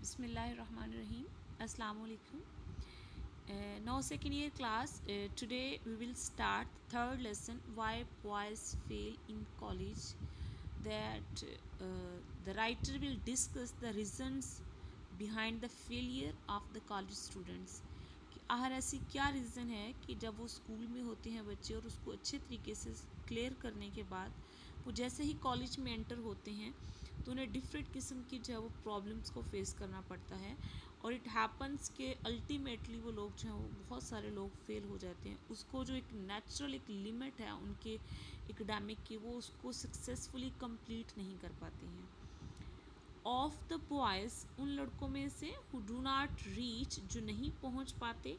Bismillahirrahmanirrahim. Assalamu alaikum. Now second year class. Today we will start third lesson. Why boys fail in college. That the writer will discuss the reasons behind the failure of the college students. कि आखिर ऐसी क्या reason है कि जब वो school में होते हैं बच्चे और उसको अच्छे तरीके से क्लियर करने के बाद वो जैसे ही कॉलेज में एंटर होते हैं तो उन्हें डिफरेंट किस्म की जो है वो प्रॉब्लम्स को फेस करना पड़ता है और इट हैपन्स के अल्टीमेटली वो लोग जो हैं वो बहुत सारे लोग फेल हो जाते हैं। उसको जो एक नेचुरल एक लिमिट है उनके एकेडमिक की वो उसको सक्सेसफुली कंप्लीट नहीं कर पाते हैं। ऑफ द बॉयज़ उन लड़कों में से हु डू नॉट रीच जो नहीं पहुंच पाते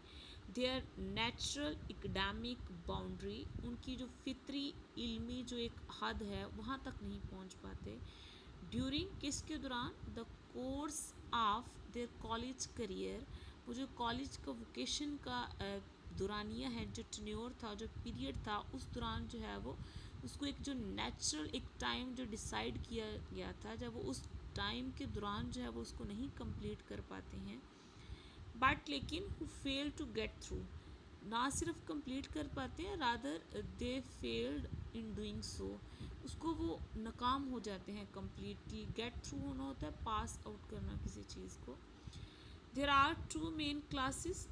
देयर नेचुरल एकेडमिक बाउंड्री उनकी जो फितरी इल्मी जो एक हद है वहाँ तक नहीं पहुंच पाते ड्यूरिंग किसके दौरान the course of their college career वो जो कॉलेज का वोकेशन का दौरानिया है जो टेन्योर था जो पीरियड था उस दौरान जो है वो उसको एक जो नेचुरल एक टाइम जो डिसाइड किया गया था जब वो उस टाइम के दौरान जो है वो उसको नहीं कंप्लीट कर पाते हैं बट लेकिन who fail to get through ना सिर्फ कंप्लीट कर पाते हैं rather they failed in doing so उसको वो नाकाम हो जाते हैं कम्प्लीटली। गेट थ्रू होना होता है पास आउट करना किसी चीज़ को। There are two main classes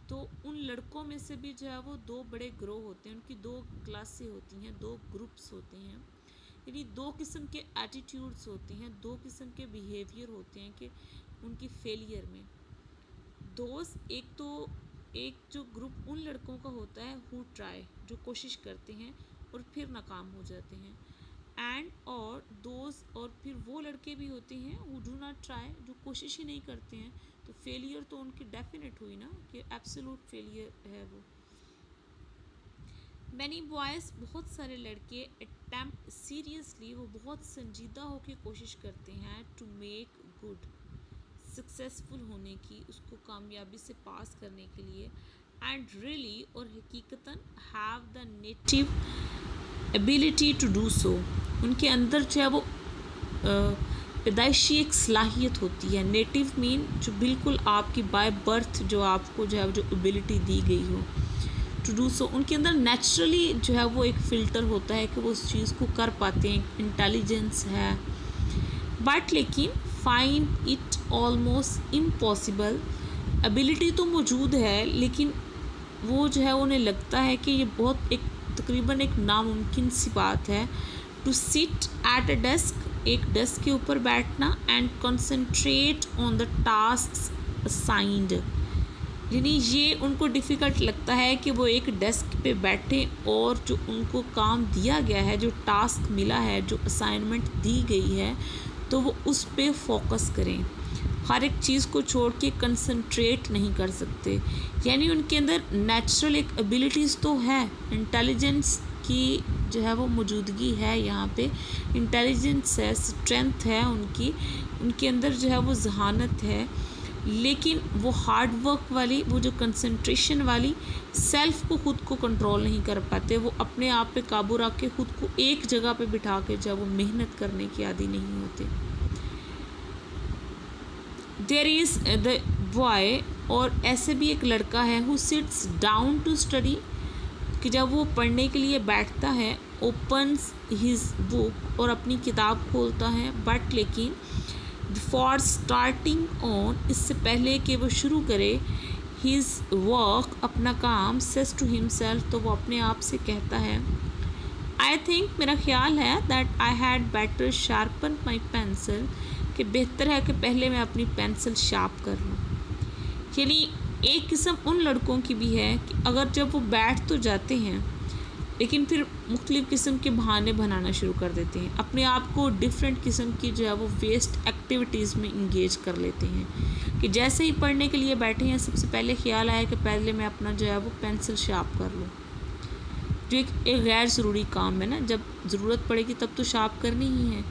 तो उन लड़कों में से भी जो है वो दो बड़े ग्रोह होते हैं उनकी दो क्लासें होती हैं दो ग्रुप्स होते हैं यानी दो किस्म के एटीट्यूड्स होते हैं दो किस्म के बिहेवियर होते हैं कि उनकी फेलियर में दोस्त एक जो ग्रुप उन लड़कों का होता है हु ट्राई जो कोशिश करते हैं और फिर नाकाम हो जाते हैं एंड और दोस्त और फिर वो लड़के भी होते हैं हु डू नॉट ट्राई जो कोशिश ही नहीं करते हैं तो फेलियर तो उनकी डेफिनेट हुई ना कि एब्सोल्यूट फेलियर है वो। मैनी बॉयज़ बहुत सारे लड़के अटैम्प्ट सीरियसली वो बहुत संजीदा होकर कोशिश करते हैं टू मेक गुड सक्सेसफुल होने की उसको कामयाबी से पास करने के लिए एंड रियली और हकीकतन have the native ability to do so उनके अंदर जो है वो पैदाइशी एक सलाहियत होती है। नेटिव मीन जो बिल्कुल आपकी बाय बर्थ जो आपको जो है जो एबिलिटी दी गई हो टू डू सो उनके अंदर नेचुरली जो है वो एक फ़िल्टर होता है कि वो उस चीज़ को कर पाते हैं इंटेलिजेंस है बट लेकिन find it almost impossible ability तो मौजूद है लेकिन वो जो है उन्हें लगता है कि ये बहुत एक तकरीबन एक नामुमकिन सी बात है to sit at a desk एक डेस्क के ऊपर बैठना and concentrate on the task assigned यानी ये उनको डिफ़िकल्ट लगता है कि वो एक डेस्क पे बैठे और जो उनको काम दिया गया है जो टास्क मिला है जो असाइनमेंट दी गई है तो वो उस पे फोकस करें हर एक चीज़ को छोड़ के कंसंट्रेट नहीं कर सकते यानी उनके अंदर नेचुरल एक एबिलिटीज़ तो है इंटेलिजेंस की जो है वो मौजूदगी है यहाँ पे इंटेलिजेंस है स्ट्रेंथ है उनके अंदर जो है वो जहानत है लेकिन वो हार्ड वर्क वाली वो जो कंसंट्रेशन वाली सेल्फ को खुद को कंट्रोल नहीं कर पाते वो अपने आप पे काबू रख के खुद को एक जगह पे बिठा के जब वो मेहनत करने की आदी नहीं होते। देयर इज़ द बॉय और ऐसे भी एक लड़का है who sits down to study कि जब वो पढ़ने के लिए बैठता है ओपन्स हिज बुक और अपनी किताब खोलता है बट लेकिन बिफोर स्टार्टिंग ऑन इससे पहले कि वो शुरू करे हिज वर्क अपना काम सेस टू हिमसेल्फ तो वो अपने आप से कहता है आई थिंक मेरा ख्याल है that I had better sharpen my pencil कि बेहतर है कि पहले मैं अपनी पेंसिल शार्प कर लूँ। यानी एक किस्म उन लड़कों की भी है कि अगर जब वो बैठ तो जाते हैं लेकिन फिर मुख्तलिफ़ किस्म के बहाने बनाना शुरू कर देते हैं अपने आप को डिफरेंट किस्म की जो है वो वेस्ट एक्टिविटीज़ में इंगेज कर लेते हैं कि जैसे ही पढ़ने के लिए बैठे हैं सबसे पहले ख्याल आया कि पहले मैं अपना जो है वो पेंसिल शार्प कर लूँ जो एक गैर ज़रूरी काम है ना जब ज़रूरत पड़ेगी तब तो शार्प करनी ही है।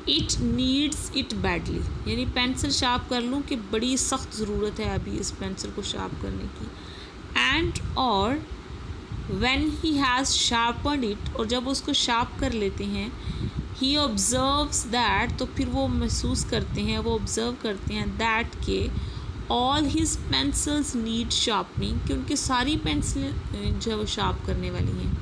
इट नीड्स इट बैडली यानी पेंसिल शार्प कर लूँ कि बड़ी सख्त ज़रूरत है अभी इस पेंसिल को शार्प करने की एंड और when he has sharpened it और जब उसको शार्प कर लेते हैं ही ऑब्जर्व्स दैट, तो फिर वो महसूस करते हैं, वो ऑब्ज़र्व करते हैं दैट के all his pencils need sharpening, कि उनकी सारी पेंसिल जो है वो शार्प करने वाली हैं।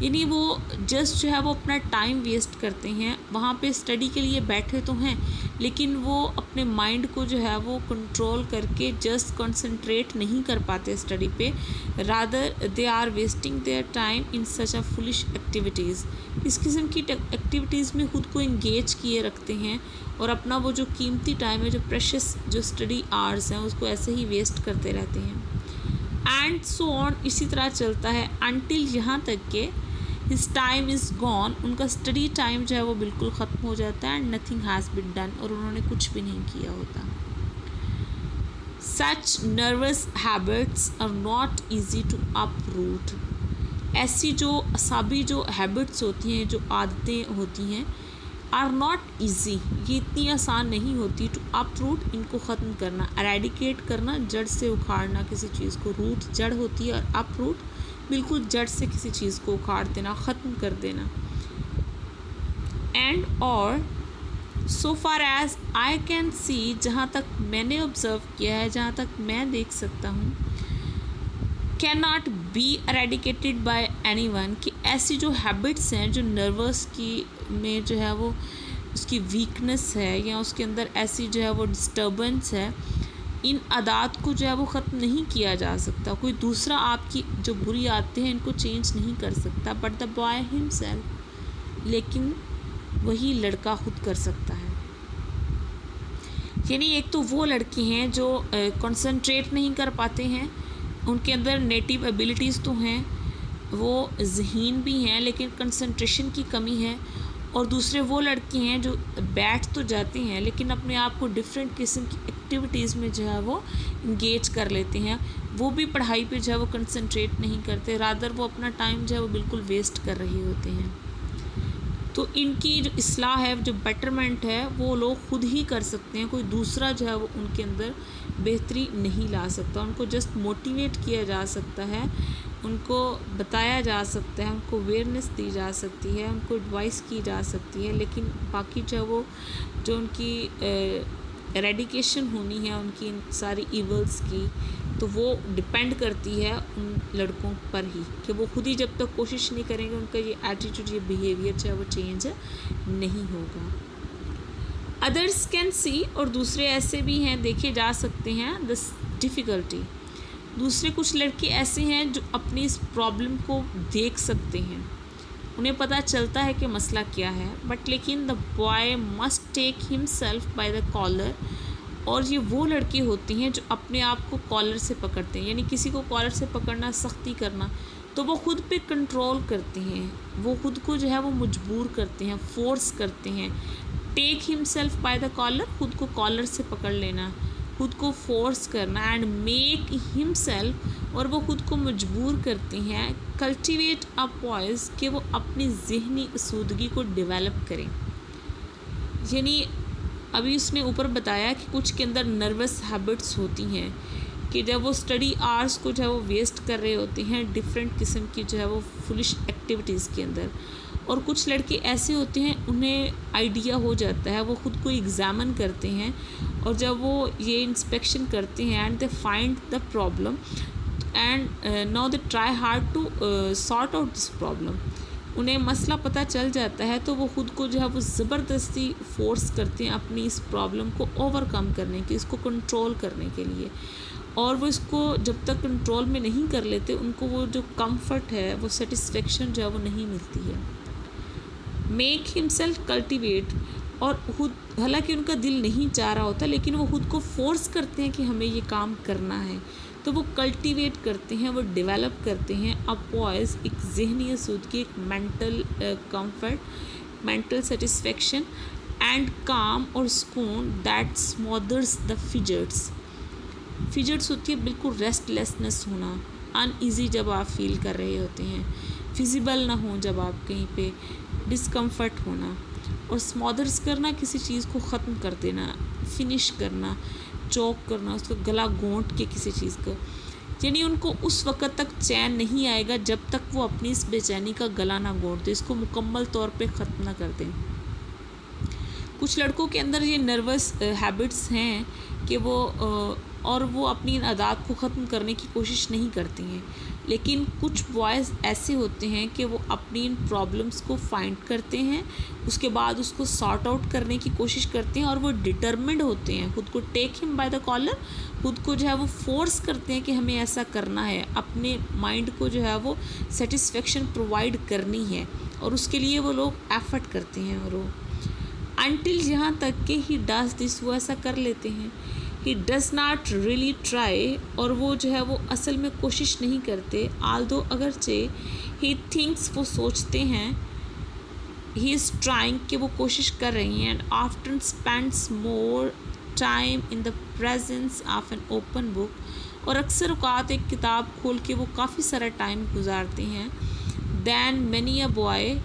यानी वो जस्ट जो है वो अपना टाइम वेस्ट करते हैं, वहाँ पे स्टडी के लिए बैठे तो हैं लेकिन वो अपने माइंड को जो है वो कंट्रोल करके जस्ट कंसंट्रेट नहीं कर पाते स्टडी पे, rather they are wasting their time in such a foolish activities. इस किस्म की एक्टिविटीज़ में खुद को इंगेज किए रखते हैं और अपना वो जो कीमती टाइम है, जो प्रेशियस जो स्टडी आवर्स हैं, उसको ऐसे ही वेस्ट करते रहते हैं। एंड सो ऑन, इसी तरह चलता है अनटिल, यहाँ तक के हिज टाइम इज़ गॉन, उनका स्टडी टाइम जो है वो बिल्कुल ख़त्म हो जाता है। And nothing has been done, और उन्होंने कुछ भी नहीं किया होता। Such nervous habits are not easy to uproot, ऐसी जो असाबी जो हैबिट्स होती हैं, जो आदतें होती हैं, आर नॉट ईजी, ये इतनी आसान नहीं होती टू अपरूट, इनको ख़त्म करना, एरेडिकेट करना, जड़ से उखाड़ना किसी चीज़ को। रूट जड़ होती है और अपरूट बिल्कुल जड़ से किसी चीज़ को उखाड़ देना, ख़त्म कर देना। एंड और सो far as I can see, जहाँ तक मैंने ऑब्ज़र्व किया है, जहाँ तक मैं देख सकता हूँ, can not be eradicated by any one, कि ऐसी जो हैबिट्स हैं, जो नर्वस की में जो है वो उसकी वीकनेस है या उसके अंदर ऐसी जो है वो डिस्टर्बेंस है, इन आदात को जो है वो ख़त्म नहीं किया जा सकता। कोई दूसरा आपकी जो बुरी आदतें हैं इनको चेंज नहीं कर सकता, बट द बॉय हिमसेल्फ, लेकिन वही लड़का खुद कर सकता है। यानी एक तो वो लड़के हैं जो कंसंट्रेट नहीं कर पाते हैं, उनके अंदर नेटिव एबिलिटीज़ तो हैं, वो ज़हीन भी हैं लेकिन कंसंट्रेशन की कमी है। और दूसरे वो लड़के हैं जो बैठ तो जाते हैं लेकिन अपने आप को डिफरेंट किस्म की एक्टिविटीज़ में जो है वो इंगेज कर लेते हैं, वो भी पढ़ाई पे जो है वो कंसंट्रेट नहीं करते, रादर वो अपना टाइम जो है वो बिल्कुल वेस्ट कर रहे होते हैं। तो इनकी जो इस्लाह है, जो बेटरमेंट है, वो लोग खुद ही कर सकते हैं, कोई दूसरा जो है वो उनके अंदर बेहतरी नहीं ला सकता। उनको जस्ट मोटिवेट किया जा सकता है, उनको बताया जा सकता है, उनको अवेयरनेस दी जा सकती है, उनको एडवाइस की जा सकती है, लेकिन बाकी जो वो जो उनकी एरेडिकेशन होनी है उनकी इन सारी ईवल्स की, तो वो डिपेंड करती है उन लड़कों पर ही, कि वो खुद ही जब तक कोशिश नहीं करेंगे उनका ये एटीट्यूड, ये बिहेवियर जो है वो चेंज नहीं होगा। अदर्स कैन सी, और दूसरे ऐसे भी हैं, देखे जा सकते हैं, द डिफ़िकल्टी, दूसरे कुछ लड़के ऐसे हैं जो अपनी इस प्रॉब्लम को देख सकते हैं, उन्हें पता चलता है कि मसला क्या है, बट लेकिन the boy must take himself by the collar, और ये वो लड़के होते हैं जो अपने आप को कॉलर से पकड़ते हैं। यानी किसी को कॉलर से पकड़ना, सख्ती करना, तो वो खुद पे कंट्रोल करते हैं, वो खुद को जो है वो मजबूर करते हैं, फोर्स करते हैं। Take himself by the collar, खुद को कॉलर से पकड़ लेना, खुद को फोर्स करना। एंड मेक हिमसेल्फ, और वो खुद को मजबूर करते हैं, कल्टिवेट अ पॉइस, कि वो अपनी ज़हनी आसूदगी को डेवलप करें। यानी अभी उसने ऊपर बताया कि कुछ के अंदर नर्वस हैबिट्स होती हैं, कि जब वो स्टडी आवर्स को जो है वो वेस्ट कर रहे होते हैं डिफरेंट किस्म की जो है वो फुलिश एक्टिविटीज़ के अंदर। और कुछ लड़के ऐसे होते हैं, उन्हें आइडिया हो जाता है, वो खुद को एग्ज़ामिन करते हैं, और जब वो ये इंस्पेक्शन करते हैं and they find the problem and now they try hard to sort out this problem, उन्हें मसला पता चल जाता है, तो वो खुद को जो है वो ज़बरदस्ती फोर्स करते हैं अपनी इस प्रॉब्लम को ओवरकम करने के, इसको कंट्रोल करने के लिए। और वो इसको जब तक कंट्रोल में नहीं कर लेते, उनको वो जो कंफर्ट है, वो सेटिस्फेक्शन जो है वो नहीं मिलती है। मेक हिमसेल्फ कल्टिवेट, और खुद, हालांकि उनका दिल नहीं चाह रहा होता, लेकिन वो खुद को फोर्स करते हैं कि हमें ये काम करना है, तो वो कल्टिवेट करते हैं, वो डेवलप करते हैं अ पॉइस, एक ज़हनी आसूदगी, एक mental comfort, mental satisfaction and काम और सुकून दैट स्मॉदर्स द फिजर्ट्स। फिजर्ट्स होती है बिल्कुल रेस्टलेसनेस होना, अनईजी जब आप फील कर रहे होते हैं, फिजिबल ना हो जब आप कहीं पे, डिस्कम्फर्ट होना, और स्मॉदर्स करना, किसी चीज़ को ख़त्म कर देना, फिनिश करना, चौक करना, उसको गला घोंट के किसी चीज़ को। यानी उनको उस वक़्त तक चैन नहीं आएगा जब तक वो अपनी इस बेचैनी का गला ना घोंट दें, इसको मुकम्मल तौर पे ख़त्म ना कर दें। कुछ लड़कों के अंदर ये नर्वस हैबिट्स हैं कि वो और वो अपनी इन आदत को ख़त्म करने की कोशिश नहीं करते हैं। लेकिन कुछ बॉयज़ ऐसे होते हैं कि वो अपनी इन प्रॉब्लम्स को फाइंड करते हैं, उसके बाद उसको सॉर्ट आउट करने की कोशिश करते हैं और वो डिटर्मिन्ड होते हैं, खुद को take him by the collar, खुद को जो है वो फोर्स करते हैं कि हमें ऐसा करना है, अपने माइंड को जो है वो सेटिस्फेक्शन प्रोवाइड करनी है और उसके लिए वो लोग एफर्ट करते हैं। और वो अनटिल यहाँ तक कि ही डज दिस, वो ऐसा कर लेते हैं। ही डज़ नॉट रियली ट्राई, और वो जो है वो असल में कोशिश नहीं करते, आल्दो अगरचे ही थिंक्स, वो सोचते हैं, ही इज़ ट्राइंग कि वो कोशिश कर रही हैं। And after spends more time in the presence of an open book, और अक्सर औकात एक किताब खोल के वो काफ़ी सारा टाइम गुजारते हैं। दैन मैनी अ बॉय,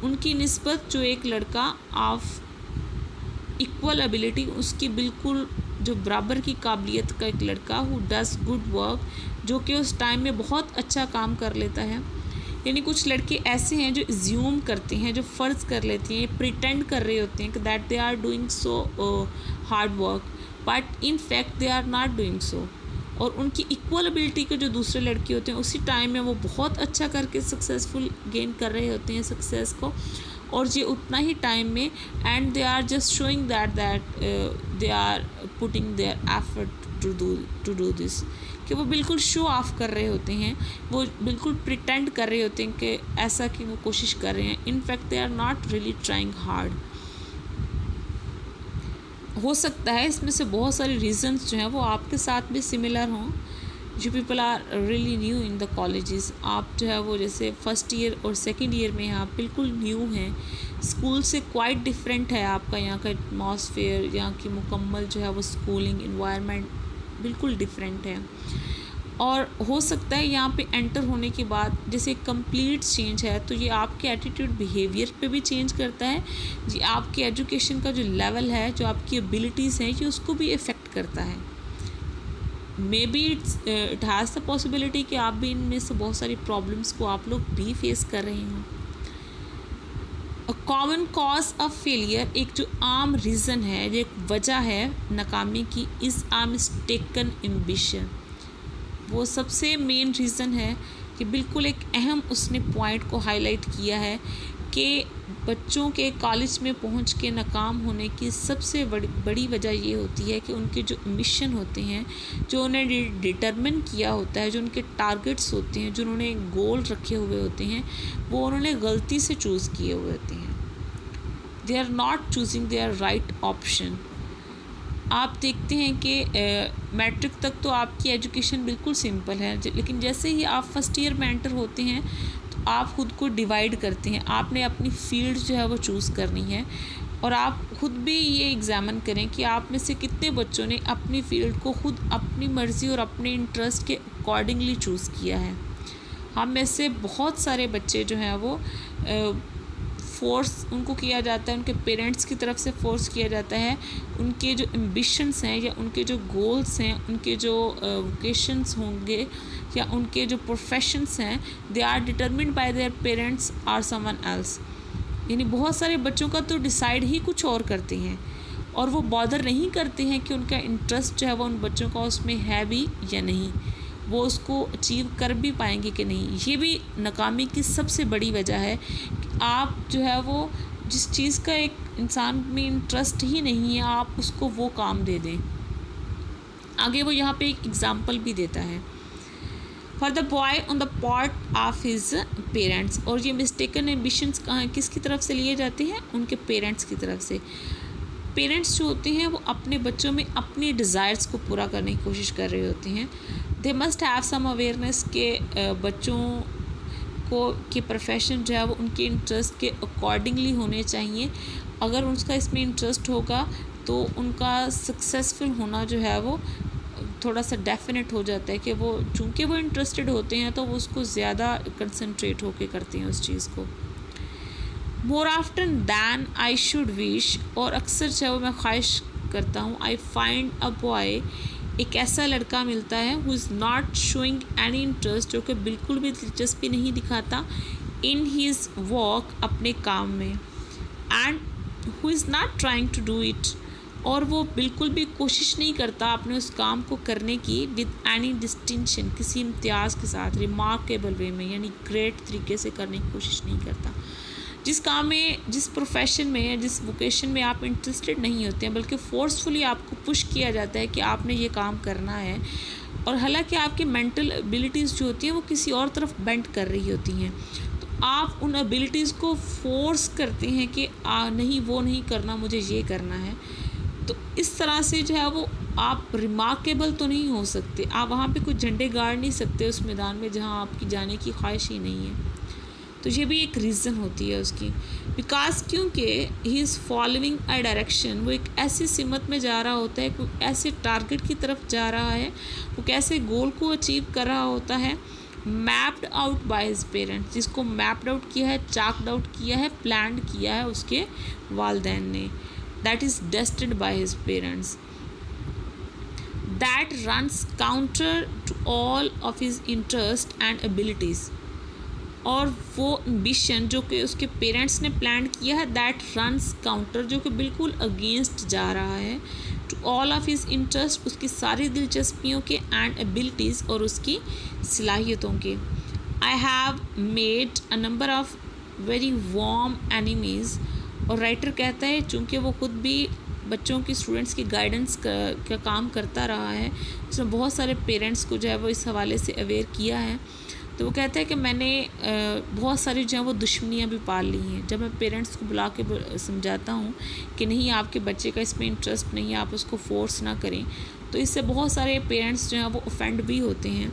उनकी निस्बत जो एक लड़का ऑफ इक्वल एबिलिटी, उसकी बिल्कुल जो बराबर की काबिलियत का एक लड़का, हु डज़ गुड वर्क, जो कि उस टाइम में बहुत अच्छा काम कर लेता है। यानी कुछ लड़के ऐसे हैं जो एज्यूम करते हैं, जो फ़र्ज़ कर लेते हैं, प्रिटेंड कर रहे होते हैं कि that they are doing so hard work, but in fact they are not doing so. और उनकी इक्वल एबिलिटी के जो दूसरे लड़के होते हैं, उसी टाइम में वो बहुत अच्छा करके सक्सेसफुल गेन कर रहे होते हैं सक्सेस को, और ये उतना ही टाइम में, and they are just showing that they are putting their effort to do this, कि वो बिल्कुल शो ऑफ कर रहे होते हैं, वो बिल्कुल प्रिटेंड कर रहे होते हैं कि ऐसा कि वो कोशिश कर रहे हैं। In fact they are not really trying hard. हो सकता है इसमें से बहुत सारे रीजंस जो हैं वो आपके साथ भी सिमिलर हों। जो people are really new in the colleges, आप जो है वो जैसे फर्स्ट ईयर और सेकेंड ईयर में आप बिल्कुल न्यू हैं, स्कूल से क्वाइट डिफरेंट है आपका यहाँ का एटमॉस्फेयर, यहाँ की मुकम्मल जो है वो स्कूलिंग इन्वायरमेंट बिल्कुल डिफरेंट है। और हो सकता है यहाँ पे एंटर होने के बाद जैसे कंप्लीट चेंज है, तो ये आपके एटीट्यूड बिहेवियर पे भी चेंज करता है, ये आपके एजुकेशन का जो लेवल है, जो आपकी एबिलिटीज़ हैं, ये उसको भी इफ़ेक्ट करता है। May be it has the possibility कि आप भी इनमें से बहुत सारी प्रॉब्लम्स को आप लोग भी फेस कर रहे हों। A common cause of failure, एक जो आम रीज़न है, जो एक वजह है नाकामी की, इज़ आ मिस्टेकन एम्बिशन। वो सबसे मेन रीज़न है कि बिल्कुल एक अहम उसने पॉइंट को हाईलाइट किया है कि बच्चों के कॉलेज में पहुंच के नाकाम होने की सबसे बड़ी वजह ये होती है कि उनके जो मिशन होते हैं, जो उन्हें डिटरमिन किया होता है, जो उनके टारगेट्स होते हैं, जो उन्होंने गोल रखे हुए होते हैं, वो उन्होंने गलती से चूज़ किए हुए होते हैं। They are not choosing their right option. आप देखते हैं कि मैट्रिक तक तो आपकी एजुकेशन बिल्कुल सिंपल है, लेकिन जैसे ही आप फर्स्ट ईयर में एंटर होते हैं तो आप खुद को डिवाइड करते हैं, आपने अपनी फील्ड जो है वो चूज़ करनी है। और आप खुद भी ये एग्ज़ामिन करें कि आप में से कितने बच्चों ने अपनी फील्ड को खुद अपनी मर्ज़ी और अपने इंटरेस्ट के अकॉर्डिंगली चूज़ किया है। हम में से बहुत सारे बच्चे जो हैं वो फोर्स उनको किया जाता है, उनके पेरेंट्स की तरफ से फोर्स किया जाता है, उनके जो एम्बिशंस हैं या उनके जो गोल्स हैं, उनके जो वोकेशंस होंगे या उनके जो प्रोफेशंस हैं, they are determined by their parents और समवन एल्स। यानी बहुत सारे बच्चों का तो डिसाइड ही कुछ और करते हैं और वो बॉदर नहीं करते हैं कि उनका इंटरेस्ट जो है वो उन बच्चों का उसमें है भी या नहीं, वो उसको अचीव कर भी पाएंगे कि नहीं। ये भी नाकामी की सबसे बड़ी वजह है कि आप जो है वो जिस चीज़ का एक इंसान में इंटरेस्ट ही नहीं है, आप उसको वो काम दे दें। आगे वो यहाँ पे एक एग्ज़ाम्पल भी देता है, for the boy on the part of his parents. और ये मिस्टेकन एम्बिशंस कहाँ किसकी तरफ से लिए जाते हैं? उनके पेरेंट्स की तरफ से। पेरेंट्स जो होते हैं वो अपने बच्चों में अपनी डिज़ायर्स को पूरा करने की कोशिश कर रहे होते हैं। They must have some awareness के बच्चों को के प्रोफेशन जो है वो उनके इंटरेस्ट के अकॉर्डिंगली होने चाहिए। अगर उसका इसमें इंटरेस्ट होगा तो उनका सक्सेसफुल होना जो है वो थोड़ा सा डेफिनेट हो जाता है कि वो चूँकि वो इंटरेस्टेड होते हैं तो वो उसको ज़्यादा कंसंट्रेट होके करते हैं उस चीज़ को। मोर often then I should wish, और अक्सर जो मैं ख्वाहिश करता हूँ, आई फाइंड अ बॉय, एक ऐसा लड़का मिलता है who is not showing any interest, जो कि बिल्कुल भी दिलचस्पी नहीं दिखाता इन हीज़ वर्क, अपने काम में, and who is not trying to do it, और वो बिल्कुल भी कोशिश नहीं करता अपने उस काम को करने की विद एनी डिस्टिंक्शन, किसी इम्तियाज़ के साथ, रिमार्केबल वे में, यानी ग्रेट तरीके से करने की कोशिश नहीं करता। जिस काम में, जिस प्रोफेशन में या जिस वोकेशन में आप इंटरेस्टेड नहीं होते हैं, बल्कि फोर्सफुली आपको पुश किया जाता है कि आपने ये काम करना है, और हालांकि आपकी मेंटल एबिलिटीज़ जो होती हैं वो किसी और तरफ बेंड कर रही होती हैं, तो आप उन एबिलिटीज़ को फोर्स करते हैं कि नहीं वो नहीं करना, मुझे ये करना है। तो इस तरह से जो है वो आप रिमार्केबल तो नहीं हो सकते, आप वहाँ पे कुछ झंडे गाड़ नहीं सकते उस मैदान में जहाँ आपकी जाने की ख्वाहिश ही नहीं है। तो ये भी एक रीज़न होती है उसकी, बिकॉज क्योंकि he is following a direction, वो एक ऐसी सिमत में जा रहा होता है, कोई ऐसे टारगेट की तरफ जा रहा है, वो कैसे गोल को अचीव कर रहा होता है, mapped out by his parents, जिसको मैप्ड आउट किया है, चार्ट आउट किया है, प्लान किया है उसके वालदैन ने, that is destined by his parents, that runs counter to all of his interest and abilities, और वो एम्बिशन जो कि उसके पेरेंट्स ने प्लान किया है, दैट रन्स काउंटर, जो कि बिल्कुल अगेंस्ट जा रहा है, to all of his interest, उसकी सारी दिलचस्पियों के, एंड एबिलिटीज़, और उसकी सलाहियतों के। I have made a number of very warm enemies, और राइटर कहता है चूँकि वो खुद भी बच्चों की, स्टूडेंट्स की गाइडेंस का काम करता रहा है, उसने बहुत सारे पेरेंट्स को जो है वो इस हवाले से अवेयर किया है, तो वो कहता है कि मैंने बहुत सारी जो है वो दुश्मनियाँ भी पाल ली हैं। जब मैं पेरेंट्स को बुला के समझाता हूँ कि नहीं, आपके बच्चे का इसमें इंटरेस्ट नहीं है, आप उसको फोर्स ना करें, तो इससे बहुत सारे पेरेंट्स जो हैं वो ऑफेंड भी होते हैं।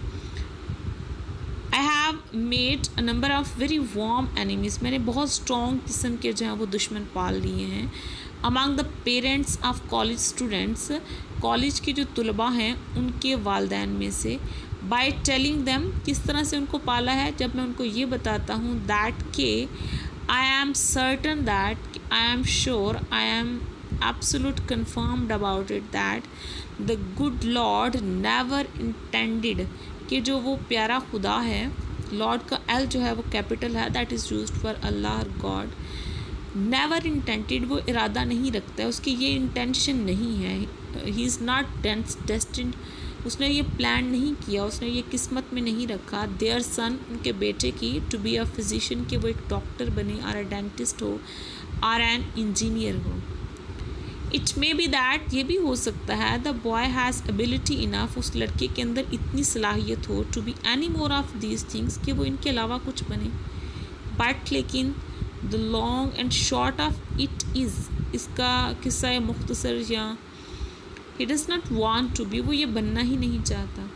I have made a number of very warm enemies, मैंने बहुत स्ट्रॉन्ग किस्म के जो हैं वो दुश्मन पाल लिए हैं। Among the parents of college students, college के जो तलबा हैं उनके वालदैन में से, बाय टेलिंग दैम, किस तरह से उनको पाला है, जब मैं उनको ये बताता हूँ, दैट के I am certain, that I am sure, I am absolute confirmed about it, that the good Lord never intended, कि जो वो प्यारा खुदा है, लॉर्ड का एल जो है वो कैपिटल है, that is used for Allah God, never intended, वो इरादा नहीं रखता है, उसकी ये इंटेंशन नहीं है, ही इज़ नॉट डेस्टिन्ड, उसने ये प्लान नहीं किया, उसने ये किस्मत में नहीं रखा, देयर सन, उनके बेटे की, टू बी अ फिजिशियन, कि वो एक डॉक्टर बने, और अ डेंटिस्ट हो, और एन इंजीनियर हो। इट मे बी दैट, ये भी हो सकता है, the boy has ability enough, उस लड़के के अंदर इतनी सलाहियत हो, to be any more of these things, कि वो इनके अलावा कुछ बने, बट लेकिन the long and short of it is, इसका किस्सा मुख्तसर या he does not want to be, वो ये बनना ही नहीं चाहता,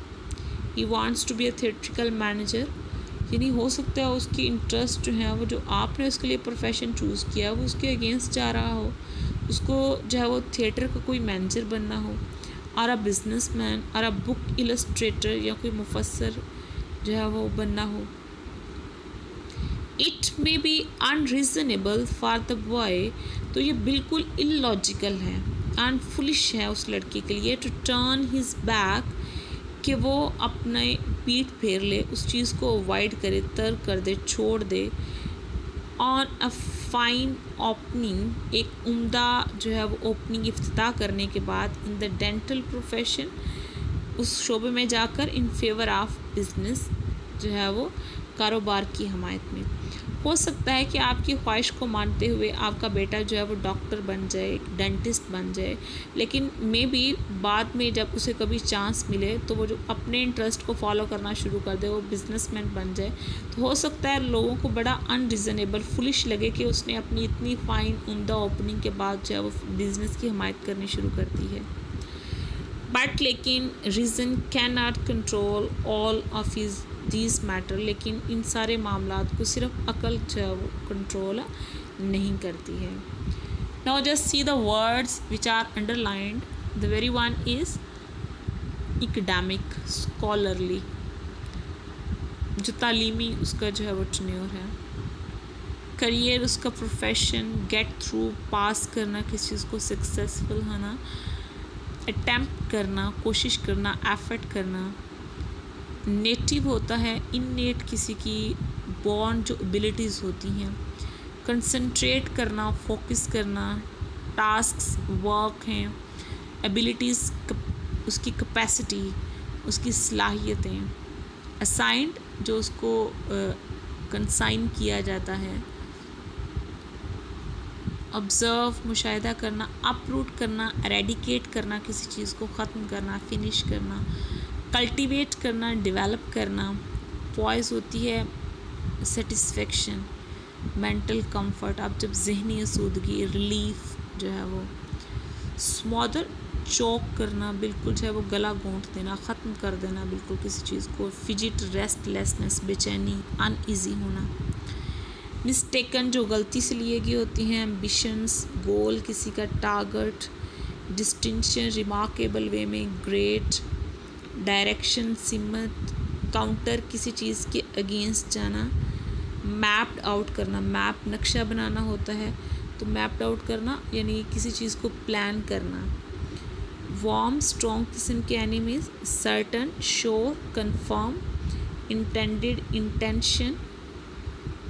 he wants to be a theatrical manager, यानी हो सकता है उसकी इंटरेस्ट जो है वो, जो आपने उसके लिए प्रोफेशन चूज़ किया वो उसके अगेंस्ट जा रहा हो, उसको जो है वो थिएटर का कोई मैनेजर बनना हो, और अ बिजनेस मैन, और अ बुक इलस्ट्रेटर, या कोई मुफस्सर जो है वो बनना हो। It may B unreasonable for the boy, तो ये बिल्कुल इलॉजिकल है, एंड फुलिश है उस लड़के के लिए, टू टर्न हिज बैक, कि वो अपने पीठ फेर ले, उस चीज़ को अवॉइड करे, तर्क कर दे, छोड़ दे, ऑन अ फाइन ओपनिंग, एक उम्दा जो है वो ओपनिंग इफ्तिताह करने के बाद, इन द डेंटल प्रोफेशन, उस शोबे में जाकर, इन फेवर ऑफ बिजनेस, जो है वो कारोबार की हमायत में। हो सकता है कि आपकी ख्वाहिश को मानते हुए आपका बेटा जो है वो डॉक्टर बन जाए, डेंटिस्ट बन जाए, लेकिन मे बी बाद में जब उसे कभी चांस मिले तो वो जो अपने इंटरेस्ट को फॉलो करना शुरू कर दे, वो बिजनेसमैन बन जाए, तो हो सकता है लोगों को बड़ा अनरीज़नेबल, फुलिश लगे कि उसने अपनी इतनी फ़ाइन उम्दा ओपनिंग के बाद जो है वो बिज़नेस की हमायत करनी शुरू कर दी है। बट लेकिन reason can not control all of his these matter, लेकिन इन सारे मामलात को सिर्फ अकल जो है वो कंट्रोल नहीं करती है। Now just see the words which are underlined, the very one is academic, scholarly, जो तालीमी उसका जो है वो टेन्योर है, करियर उसका प्रोफेशन, गेट थ्रू, पास करना, किसी चीज़ को सक्सेसफुल होना, अटैम्प्ट करना, कोशिश करना, एफर्ट करना, नेटिव होता है, इननेट किसी की बॉर्न जो एबिलिटीज़ होती हैं, कंसंट्रेट करना, फोकस करना, टास्क्स, वर्क हैं, एबिलिटीज़, उसकी कैपेसिटी, उसकी सलाहियतें, असाइंड जो उसको कंसाइन किया जाता है, ऑब्ज़र्व मुशाहिदा करना, अपरूट करना, एरेडिकेट करना, किसी चीज़ को ख़त्म करना, फिनिश करना, कल्टीवेट करना, डेवलप करना, पॉइज होती है सेटिस्फेक्शन, मेंटल कंफर्ट, आप जब जहनी आसूदगी, रिलीफ जो है वो, स्मॉदर चौक करना, बिल्कुल जो है वो गला घोंट देना, ख़त्म कर देना बिल्कुल किसी चीज़ को, फिजिट, रेस्टलेसनेस, बेचैनी, अनईजी होना, मिस्टेकन जो गलती से लिए गई होती हैं, एम्बिशंस, गोल, किसी का टारगेट, डिस्टिंक्शन, रिमार्केबल वे में, ग्रेट, डायरेक्शन, सिमत, काउंटर, किसी चीज़ के अगेंस्ट जाना, मैप्ड आउट करना, मैप नक्शा बनाना होता है, तो मैप्ड आउट करना यानी किसी चीज़ को प्लान करना, वार्म, स्ट्रॉन्ग किस्म के enemies, certain, sure, confirm, intended, intention,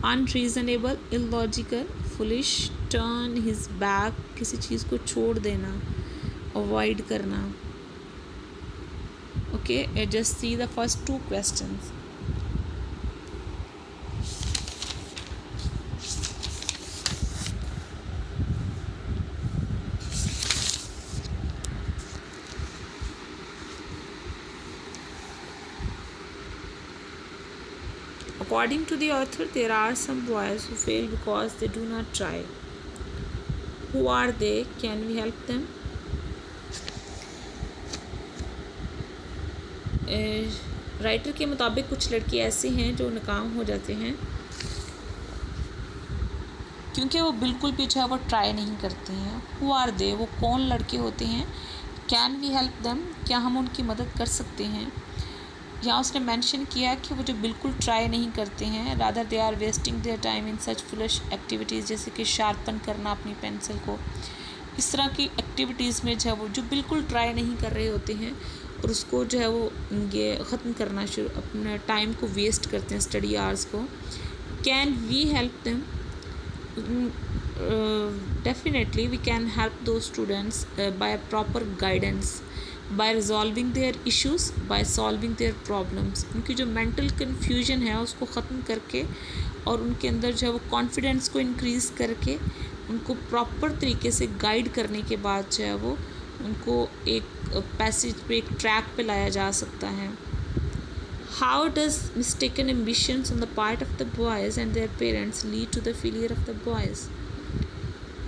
unreasonable, illogical, foolish, turn his back, किसी चीज़ को छोड़ देना, अवॉइड करना. Okay, just see the first two questions. According to the author, there are some boys who fail because they do not try. Who are they? Can we help them? Writer के मुताबिक कुछ लड़के ऐसे हैं जो नाकाम हो जाते हैं क्योंकि वो बिल्कुल भी जो है वो ट्राई नहीं करते हैं. हु आर दे, वो कौन लड़के होते हैं. कैन वी हेल्प देम, क्या हम उनकी मदद कर सकते हैं. यहाँ उसने मेंशन किया कि वो जो बिल्कुल ट्राई नहीं करते हैं, rather they are wasting their time in such foolish activities, जैसे कि शार्पन करना अपनी पेंसिल को, इस तरह की एक्टिविटीज़ में जो है वो जो बिल्कुल ट्राई नहीं कर रहे होते हैं और उसको जो है वो ये ख़त्म करना शुरू, अपने टाइम को वेस्ट करते हैं, स्टडी आवर्स को. Can we help them, definitely we can help those students by a proper guidance, by resolving their issues, by solving their problems. उनकी जो mental confusion है उसको ख़त्म करके और उनके अंदर जो है वो confidence को increase करके उनको proper तरीके से guide करने के बाद जो है वो उनको एक passage पे, एक track पे लाया जा सकता है. How does mistaken ambitions on the part of the boys and their parents lead to the failure of the boys?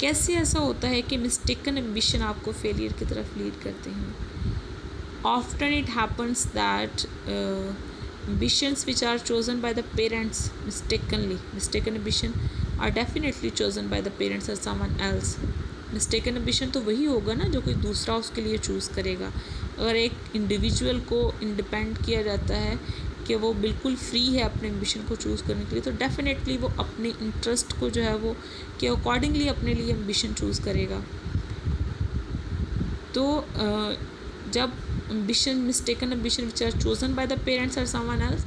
कैसे ऐसा होता है कि mistaken ambition आपको failure की तरफ lead करते हैं. Often it happens that ambitions which are chosen by the parents mistaken ambition are definitely chosen by the parents or someone else. Mistaken ambition तो वही होगा ना जो कोई दूसरा उसके लिए चूज़ करेगा. अगर एक इंडिविजुअल को इंडिपेंड किया जाता है कि वो बिल्कुल फ्री है अपने एम्बिशन को चूज़ करने के लिए, तो डेफिनेटली वो अपने इंटरेस्ट को जो है वो के अकॉर्डिंगली अपने लिए एम्बिशन चूज़ करेगा. तो जब ambition, mistaken ambition which are chosen by the parents और समवन एल्स,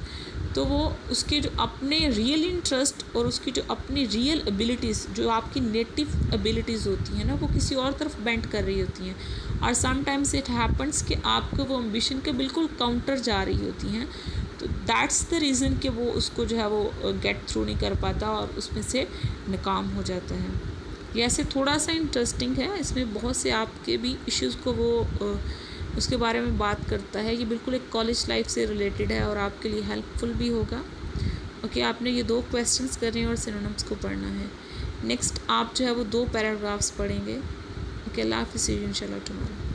तो वो उसके जो अपने रियल इंटरेस्ट और उसकी जो अपनी रियल एबिलिटीज़, जो आपकी नेटिव एबिलिटीज़ होती हैं ना, वो किसी और तरफ बेंड कर रही होती हैं. और समटाइम्स इट हैपन्स कि आपको वो एम्बिशन के बिल्कुल काउंटर जा रही होती हैं. तो दैट्स द रीज़न कि वो उसको जो है वो गेट थ्रू नहीं कर पाता और उसमें से नाकाम हो जाता है. ये ऐसे थोड़ा सा इंटरेस्टिंग है, इसमें बहुत से आपके भी इश्यूज़ को वो उसके बारे में बात करता है. ये बिल्कुल एक कॉलेज लाइफ से रिलेटेड है और आपके लिए हेल्पफुल भी होगा. ओके, आपने ये 2 क्वेश्चंस करने हैं और सिनोनिम्स को पढ़ना है. नेक्स्ट आप जो है वो 2 पैराग्राफ्स पढ़ेंगे. ओके, अल्लाह हाफ़िज़, इंशाल्लाह टुमारो.